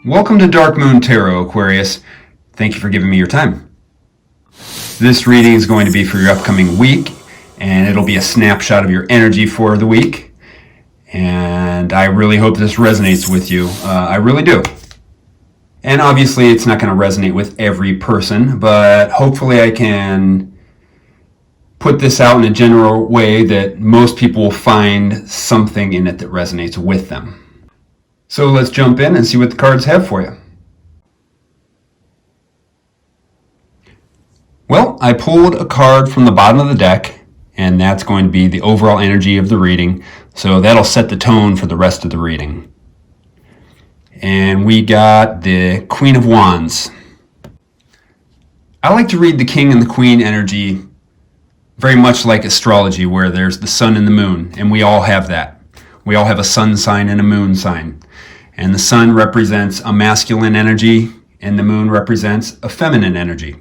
Welcome to Dark Moon Tarot, Aquarius. Thank you for giving me your time. This reading is going to be for your upcoming week, and it'll be a snapshot of your energy for the week. And I really hope this resonates with you. I really do. And obviously it's not going to resonate with every person, but hopefully I can put this out in a general way that most people will find something in it that resonates with them. So let's jump in and see what the cards have for you. Well, I pulled a card from the bottom of the deck, and that's going to be the overall energy of the reading. So that'll set the tone for the rest of the reading. And we got the Queen of Wands. I like to read the King and the Queen energy very much like astrology, where there's the sun and the moon, and we all have that. We all have a sun sign and a moon sign. And the sun represents a masculine energy, and the moon represents a feminine energy.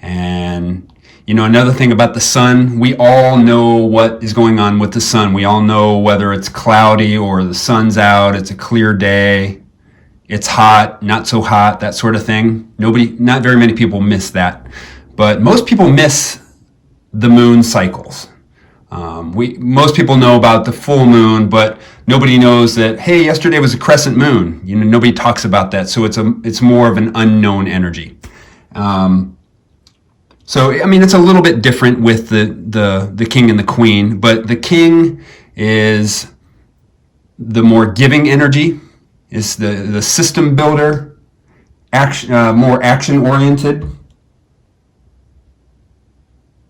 And, you know, another thing about the sun, we all know what is going on with the sun. We all know whether it's cloudy or the sun's out, it's a clear day, it's hot, not so hot, that sort of thing. Not very many people miss that. But most people miss the moon cycles. Most people know about the full moon, but nobody knows that, hey, yesterday was a crescent moon. You know, nobody talks about that, so it's more of an unknown energy. So, I mean, it's a little bit different with the king and the queen, but the king is the more giving energy, is the system builder, more action-oriented.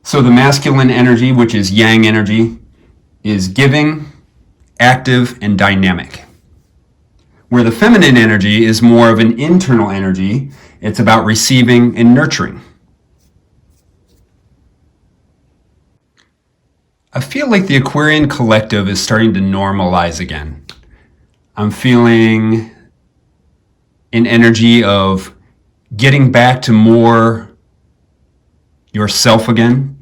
So the masculine energy, which is yang energy, is giving, active, and dynamic. Where the feminine energy is more of an internal energy, it's about receiving and nurturing. I feel like the Aquarian collective is starting to normalize again. I'm feeling an energy of getting back to more yourself again,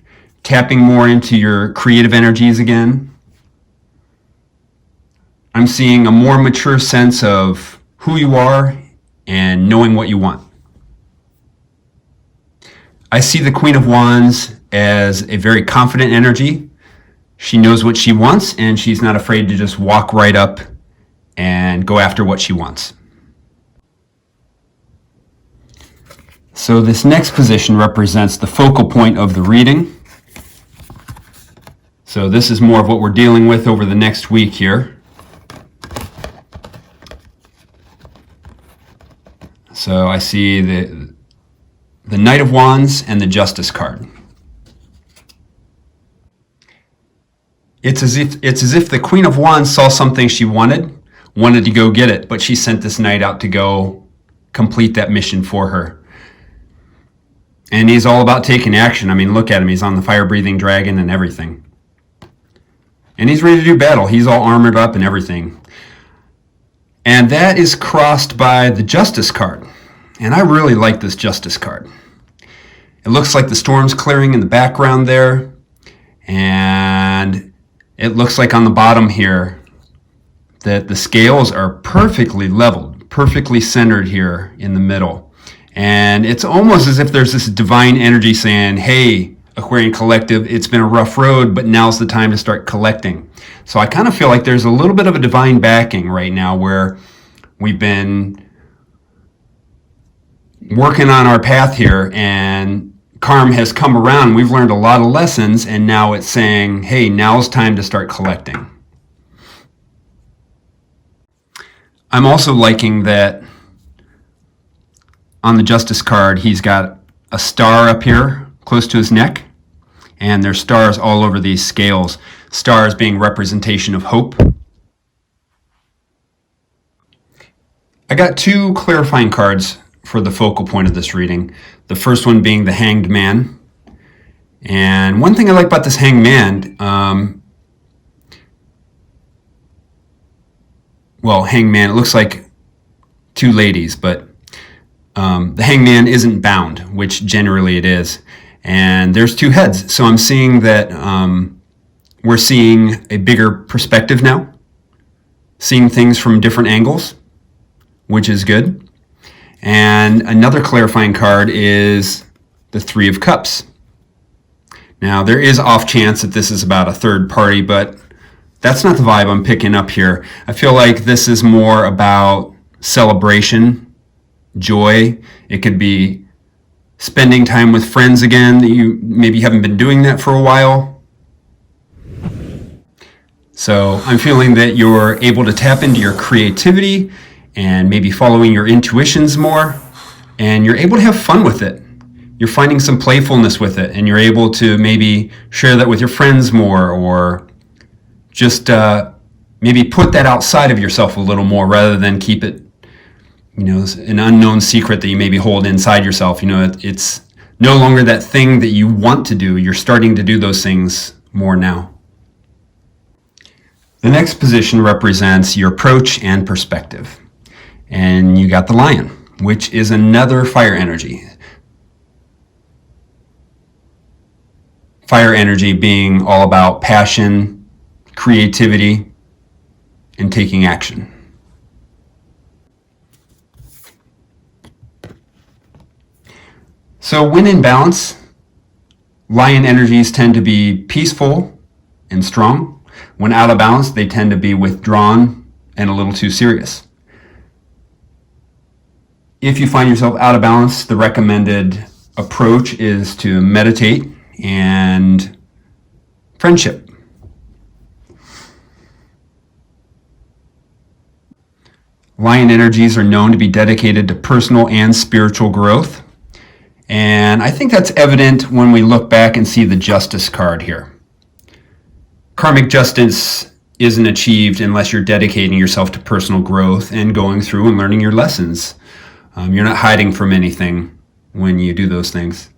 tapping more into your creative energies again. I'm seeing a more mature sense of who you are and knowing what you want. I see the Queen of Wands as a very confident energy. She knows what she wants, and she's not afraid to just walk right up and go after what she wants. So this next position represents the focal point of the reading. So this is more of what we're dealing with over the next week here. So I see the Knight of Wands and the Justice card. It's as if the Queen of Wands saw something she wanted to go get it, but she sent this knight out to go complete that mission for her. And he's all about taking action. I mean, look at him. He's on the fire-breathing dragon and everything. And he's ready to do battle. He's all armored up and everything. And that is crossed by the Justice card. And I really like this Justice card. It looks like the storm's clearing in the background there. And it looks like on the bottom here that the scales are perfectly leveled, perfectly centered here in the middle. And it's almost as if there's this divine energy saying, hey, Aquarian Collective, it's been a rough road, but now's the time to start collecting. So I kind of feel like there's a little bit of a divine backing right now where we've been working on our path here and karma has come around. We've learned a lot of lessons, and now it's saying, hey, now's time to start collecting. I'm also liking that on the Justice card, he's got a star up here close to his neck, and there's stars all over these scales, stars being representation of hope. I got two clarifying cards for the focal point of this reading. The first one being the Hanged Man. And one thing I like about this Hanged Man, Hanged Man, it looks like two ladies, but the Hanged Man isn't bound, which generally it is. And there's two heads. So I'm seeing that we're seeing a bigger perspective now, seeing things from different angles. which is good. And another clarifying card is the Three of Cups. Now, there is off chance that this is about a third party, but that's not the vibe I'm picking up here. I feel like this is more about celebration, joy. It could be spending time with friends again that you maybe haven't been doing that for a while. So I'm feeling that you're able to tap into your creativity and maybe following your intuitions more, and you're able to have fun with it. You're finding some playfulness with it, and you're able to maybe share that with your friends more, or just maybe put that outside of yourself a little more rather than keep it, an unknown secret that you maybe hold inside yourself. It's no longer that thing that you want to do. You're starting to do those things more now. The next position represents your approach and perspective. And you got the Lion, which is another fire energy. Fire energy being all about passion, creativity, and taking action. So when in balance, Lion energies tend to be peaceful and strong. When out of balance, they tend to be withdrawn and a little too serious. If you find yourself out of balance, the recommended approach is to meditate and friendship. Lion energies are known to be dedicated to personal and spiritual growth. And I think that's evident when we look back and see the Justice card here. Karmic justice isn't achieved unless you're dedicating yourself to personal growth and going through and learning your lessons. You're not hiding from anything when you do those things.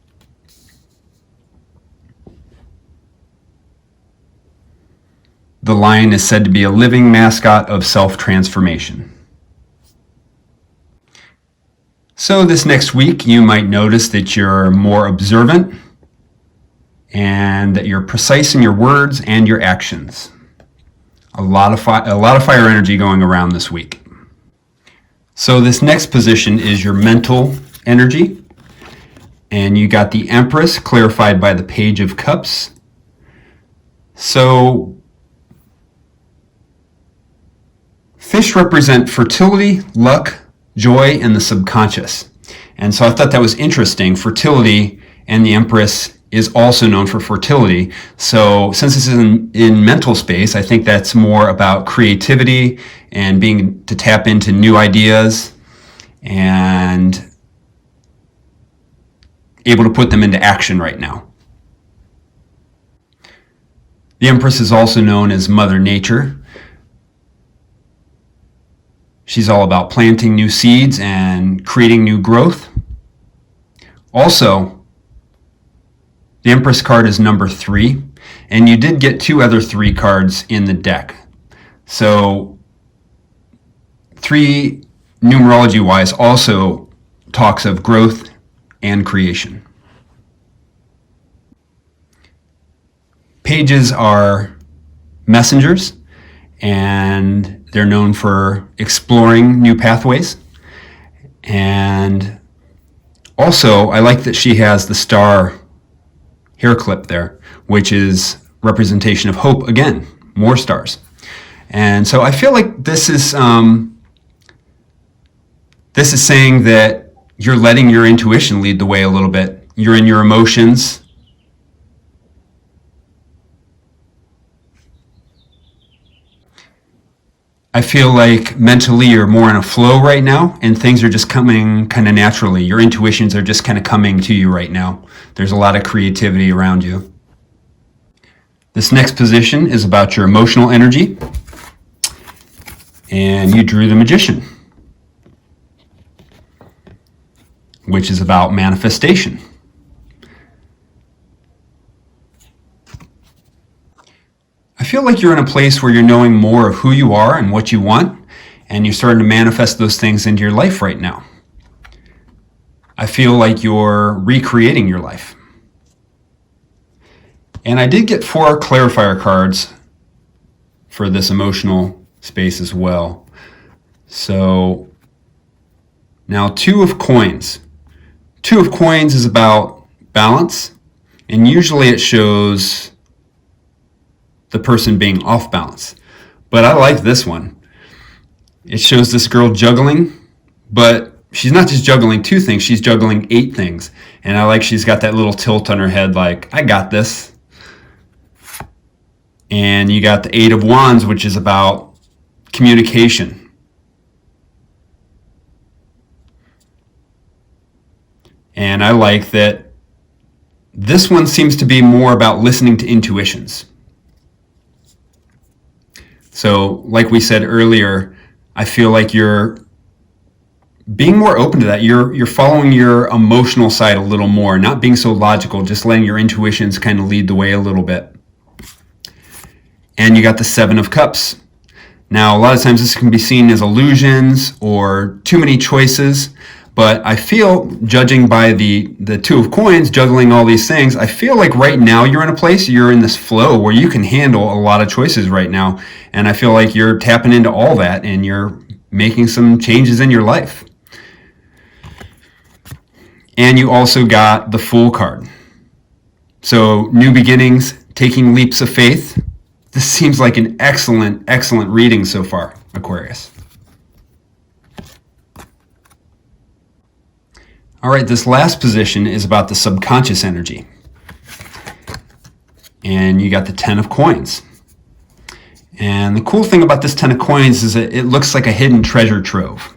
The lion is said to be a living mascot of self-transformation. So this next week, you might notice that you're more observant and that you're precise in your words and your actions. A lot of fire energy going around this week. So this next position is your mental energy. And you got the Empress clarified by the Page of Cups. So fish represent fertility, luck, joy, and the subconscious. And so I thought that was interesting. Fertility and the Empress is also known for fertility. So since this is in mental space, I think that's more about creativity and being to tap into new ideas and able to put them into action right now. The Empress is also known as Mother Nature. She's all about planting new seeds and creating new growth. Also, the Empress card is number 3, and you did get 2 other 3 cards in the deck. So 3, numerology-wise, also talks of growth and creation. Pages are messengers, and they're known for exploring new pathways. And also, I like that she has the star hair clip there, which is representation of hope again, more stars. And so I feel like this is saying that you're letting your intuition lead the way a little bit. You're in your emotions. I feel like mentally you're more in a flow right now, and things are just coming kind of naturally. Your intuitions are just kind of coming to you right now. There's a lot of creativity around you. This next position is about your emotional energy, and you drew the Magician, which is about manifestation. I feel like you're in a place where you're knowing more of who you are and what you want, and you're starting to manifest those things into your life right now. I feel like you're recreating your life. And I did get 4 clarifier cards for this emotional space as well. So Now, Two of Coins. Two of Coins is about balance, and usually it shows the person being off balance. But I like this one. It shows this girl juggling, but she's not just juggling 2 things, she's juggling 8 things. And I like she's got that little tilt on her head like, I got this. And you got the 8 of Wands, which is about communication. And I like that this one seems to be more about listening to intuitions. So, like we said earlier, I feel like you're being more open to that. You're following your emotional side a little more, not being so logical, just letting your intuitions kind of lead the way a little bit. And you got the 7 of Cups. Now, a lot of times this can be seen as illusions or too many choices, but I feel, judging by the 2 of Coins, juggling all these things, I feel like right now you're in a place, you're in this flow where you can handle a lot of choices right now. And I feel like you're tapping into all that and you're making some changes in your life. And you also got the Fool card. So, new beginnings, taking leaps of faith. This seems like an excellent, excellent reading so far, Aquarius. All right, this last position is about the subconscious energy. And you got the 10 of Coins. And the cool thing about this 10 of Coins is that it looks like a hidden treasure trove.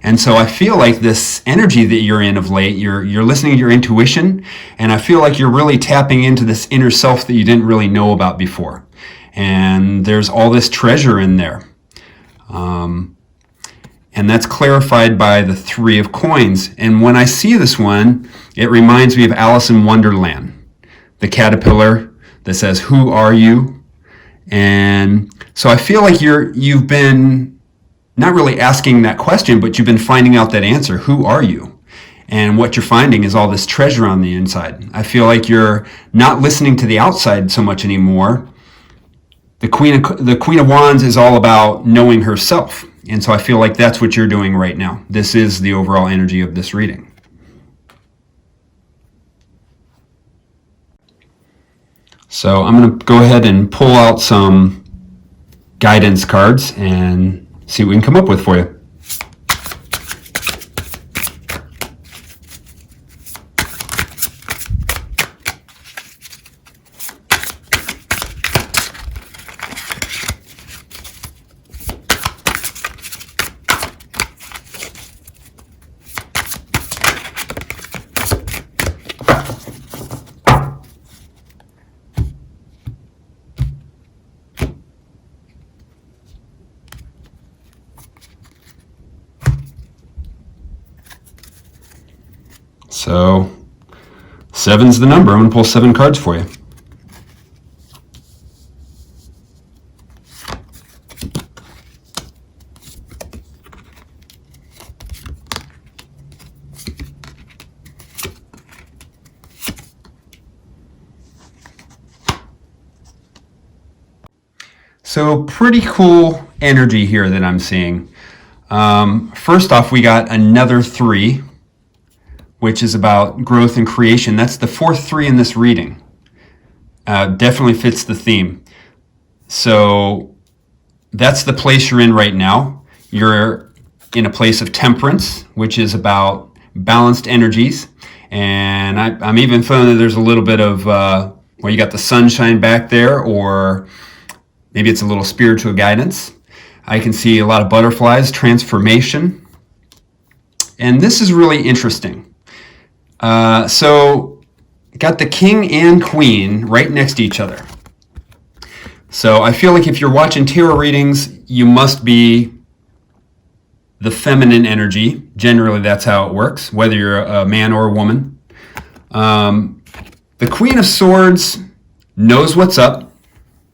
And so I feel like this energy that you're in of late, you're listening to your intuition, and I feel like you're really tapping into this inner self that you didn't really know about before. And there's all this treasure in there. And that's clarified by the 3 of Coins. And when I see this one, it reminds me of Alice in Wonderland, the caterpillar that says, "Who are you?" And so I feel like you've been not really asking that question, but you've been finding out that answer. Who are you? And what you're finding is all this treasure on the inside. I feel like you're not listening to the outside so much anymore. The Queen of Wands is all about knowing herself. And so I feel like that's what you're doing right now. This is the overall energy of this reading. So I'm going to go ahead and pull out some guidance cards and see what we can come up with for you. So 7's the number. I'm going to pull 7 cards for you. So pretty cool energy here that I'm seeing. First off, we got another 3, which is about growth and creation. That's the 4th 3 in this reading. Definitely fits the theme. So that's the place you're in right now. You're in a place of temperance, which is about balanced energies. And I'm even feeling that there's a little bit of, you got the sunshine back there, or maybe it's a little spiritual guidance. I can see a lot of butterflies, transformation. And this is really interesting. So got the King and Queen right next to each other. So I feel like if you're watching tarot readings, you must be the feminine energy. Generally, that's how it works, whether you're a man or a woman. The Queen of Swords knows what's up.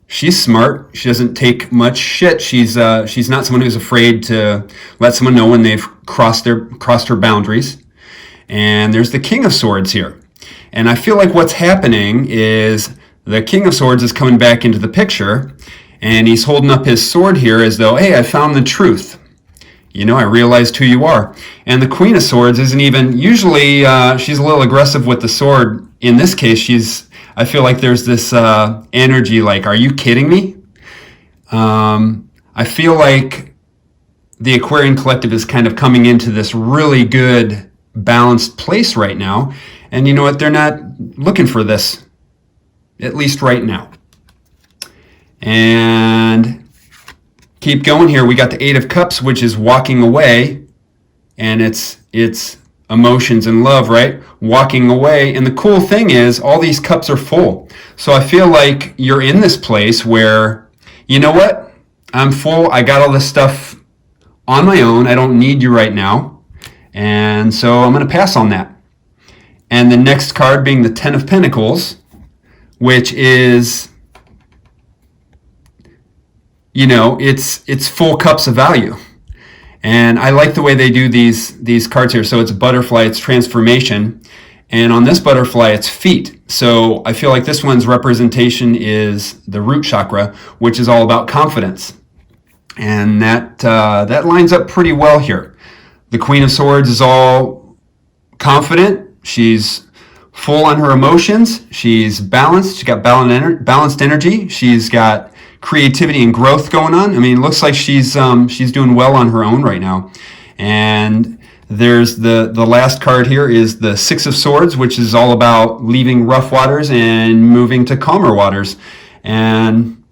She's smart. She doesn't take much shit. She's not someone who's afraid to let someone know when they've crossed her boundaries. And there's the King of Swords here. And I feel like what's happening is the King of Swords is coming back into the picture, and he's holding up his sword here as though, hey, I found the truth. I realized who you are. And the Queen of Swords isn't even, usually she's a little aggressive with the sword. In this case, I feel like there's this energy like, are you kidding me? I feel like the Aquarian collective is kind of coming into this really good balanced place right now. And you know what? They're not looking for this, at least right now. And keep going here. We got the Eight of Cups, which is walking away, and it's emotions and love, right? Walking away. And the cool thing is all these cups are full. So I feel like you're in this place where, you know what? I'm full. I got all this stuff on my own. I don't need you right now. And so I'm going to pass on that. And the next card being the Ten of Pentacles, which is, it's full cups of value. And I like the way they do these cards here. So it's butterfly, it's transformation. And on this butterfly, it's feet. So I feel like this one's representation is the root chakra, which is all about confidence. And that lines up pretty well here. The Queen of Swords is all confident. She's full on her emotions. She's balanced. She's got balanced energy. She's got creativity and growth going on. I mean, it looks like she's doing well on her own right now. And there's the last card here is the Six of Swords, which is all about leaving rough waters and moving to calmer waters. And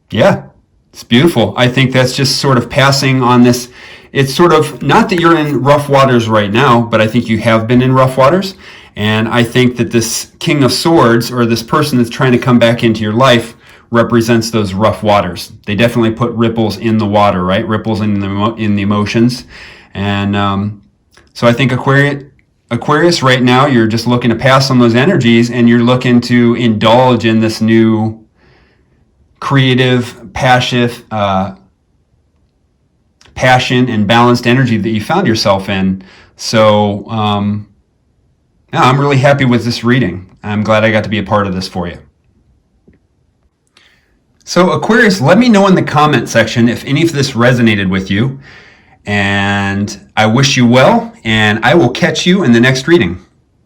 yeah, it's beautiful. I think that's just sort of passing on this. It's sort of not that you're in rough waters right now, but I think you have been in rough waters. And I think that this King of Swords, or this person that's trying to come back into your life, represents those rough waters. They definitely put ripples in the water, right? Ripples in the emotions. And so I think Aquarius right now, you're just looking to pass on those energies, and you're looking to indulge in this new creative, passion and balanced energy that you found yourself in. So yeah, I'm really happy with this reading. I'm glad I got to be a part of this for you. So Aquarius, let me know in the comment section if any of this resonated with you. And I wish you well, and I will catch you in the next reading.